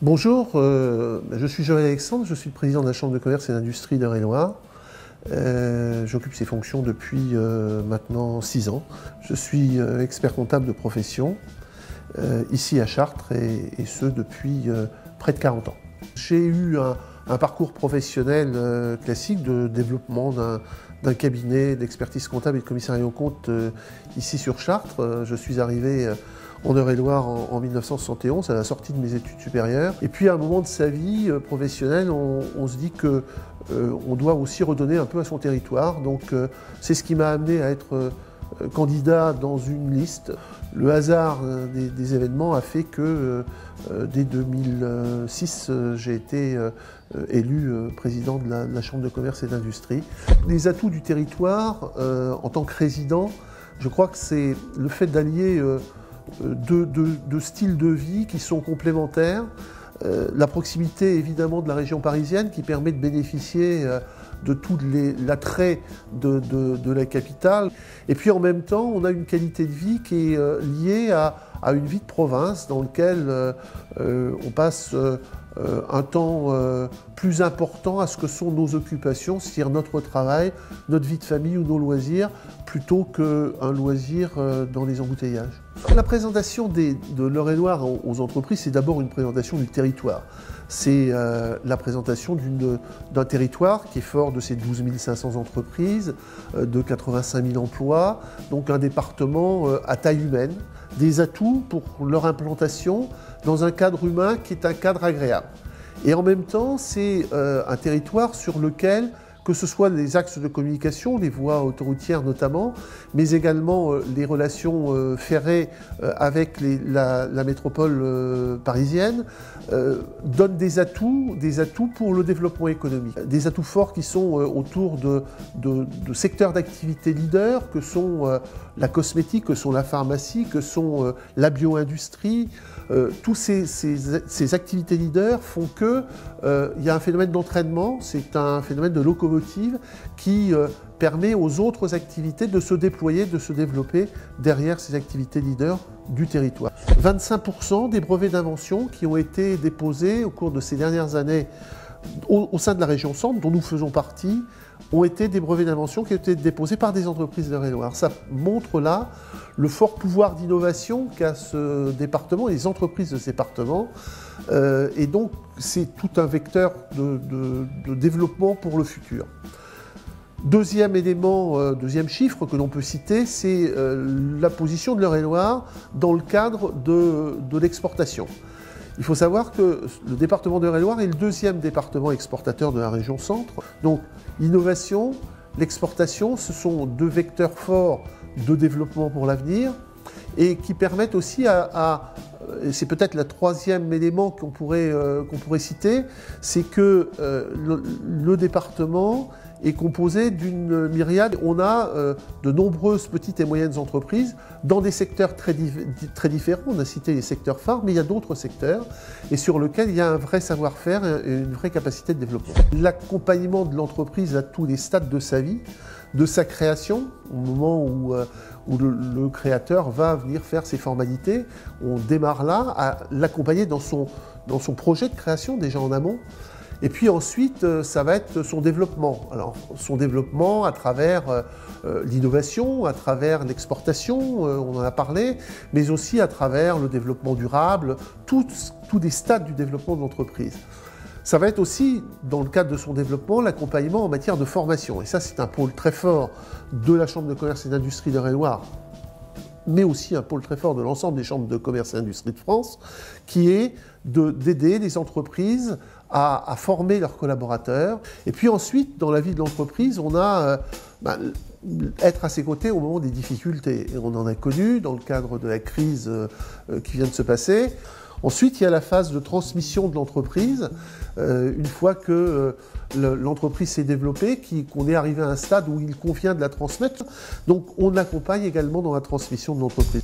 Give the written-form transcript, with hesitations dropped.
Bonjour, je suis Joël Alexandre, je suis le président de la Chambre de commerce et d'industrie d'Eure-et-Loir. J'occupe ces fonctions depuis maintenant 6 ans. Je suis expert comptable de profession, ici à Chartres, et ce depuis près de 40 ans. J'ai eu un parcours professionnel classique de développement d'un cabinet d'expertise comptable et de commissariat aux comptes ici sur Chartres. Je suis arrivé en Eure-et-Loir en 1971, à la sortie de mes études supérieures. Et puis à un moment de sa vie professionnelle, on se dit que on doit aussi redonner un peu à son territoire. Donc c'est ce qui m'a amené à être candidat dans une liste. Le hasard des événements a fait que dès 2006, j'ai été élu président de la Chambre de commerce et d'industrie. Les atouts du territoire, en tant que résident, je crois que c'est le fait d'allier deux styles de vie qui sont complémentaires. La proximité évidemment de la région parisienne qui permet de bénéficier de tout l'attrait de la capitale. Et puis en même temps, on a une qualité de vie qui est liée à une vie de province dans laquelle on passe un temps plus important à ce que sont nos occupations, c'est-à-dire notre travail, notre vie de famille ou nos loisirs, plutôt qu'un loisir dans les embouteillages. La présentation de l'Eure-et-Loir aux entreprises, c'est d'abord une présentation du territoire. C'est la présentation d'un territoire qui est fort de ses 12 500 entreprises, de 85 000 emplois, donc un département à taille humaine, des atouts pour leur implantation dans un cadre humain qui est un cadre agréable. Et en même temps, c'est un territoire sur lequel, que ce soit les axes de communication, les voies autoroutières notamment, mais également les relations ferrées avec la métropole parisienne, donnent des atouts pour le développement économique. Des atouts forts qui sont autour de secteurs d'activité leaders, que sont la cosmétique, que sont la pharmacie, que sont la bio-industrie. Tous ces activités leaders font qu'il y a un phénomène d'entraînement, c'est un phénomène de locomotive qui permet aux autres activités de se déployer, de se développer derrière ces activités leaders du territoire. 25% des brevets d'invention qui ont été déposés au cours de ces dernières années au sein de la région Centre, dont nous faisons partie, ont été des brevets d'invention qui ont été déposés par des entreprises d'Eure-et-Loir. Ça montre là le fort pouvoir d'innovation qu'a ce département, les entreprises de ce département. Et donc, c'est tout un vecteur de développement pour le futur. Deuxième élément, deuxième chiffre que l'on peut citer, c'est la position de l'Eure-et-Loir dans le cadre de l'exportation. Il faut savoir que le département d'Eure-et-Loir est le deuxième département exportateur de la région Centre. Donc l'innovation, l'exportation, ce sont deux vecteurs forts de développement pour l'avenir et qui permettent aussi c'est peut-être le troisième élément qu'on pourrait citer, c'est que le département est composé d'une myriade. On a de nombreuses petites et moyennes entreprises dans des secteurs très différents. On a cité les secteurs phares, mais il y a d'autres secteurs et sur lesquels il y a un vrai savoir-faire et une vraie capacité de développement. L'accompagnement de l'entreprise à tous les stades de sa vie, de sa création, au moment où le créateur va venir faire ses formalités, on démarre là à l'accompagner dans son projet de création déjà en amont. Et puis ensuite, ça va être son développement. Alors, son développement à travers l'innovation, à travers l'exportation, on en a parlé, mais aussi à travers le développement durable, tous les stades du développement de l'entreprise. Ça va être aussi, dans le cadre de son développement, l'accompagnement en matière de formation. Et ça, c'est un pôle très fort de la Chambre de commerce et d'industrie d'Eure-et-Loir, mais aussi un pôle très fort de l'ensemble des chambres de commerce et d'industrie de France, qui est d'aider les entreprises à former leurs collaborateurs. Et puis ensuite, dans la vie de l'entreprise, on a être à ses côtés au moment des difficultés. Et on en a connu dans le cadre de la crise qui vient de se passer. Ensuite, il y a la phase de transmission de l'entreprise. Une fois que l'entreprise s'est développée, qu'on est arrivé à un stade où il convient de la transmettre. Donc, on accompagne également dans la transmission de l'entreprise.